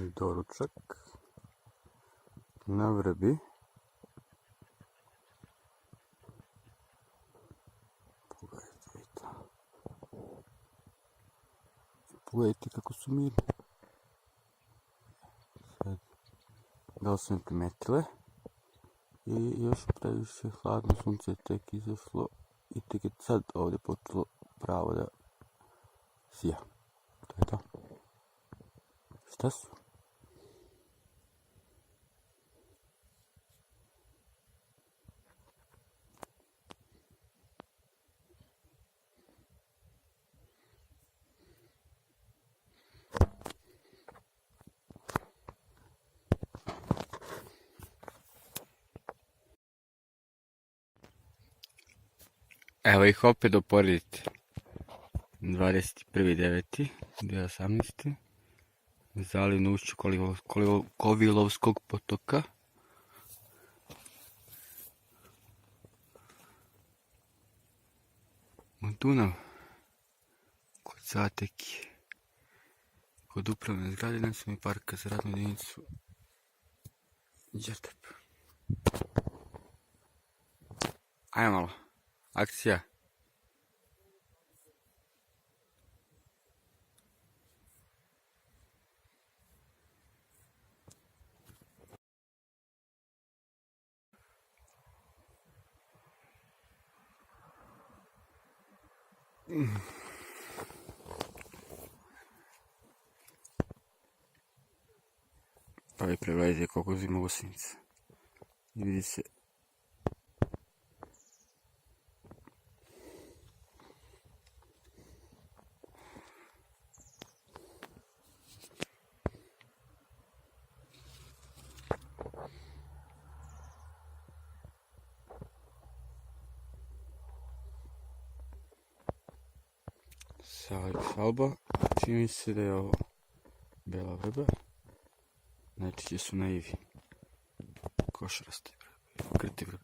doručak na vrbi. Pogledajte kako su mirni. Sad, da li su me primetile? I još previše hladno, sunce je tek izašlo i tek je sad ovdje počelo pravo da sija. To je to. Šta su? Evo ih opet uporedite. 21.9.2018. Zaliv na ušću Kovilovskog potoka. U Dunav. Kod Zateki. Kod upravne zgrade nacionalnog parka za radnu jedinicu Đerdap. Ajmo malo. Akcija. Ovaj pregledajte koliko zima gusjenica. I vidi se salba. Čini se da je ovo bela vrba. Najčešće su naivi košaraste vrbe, krti vrbe.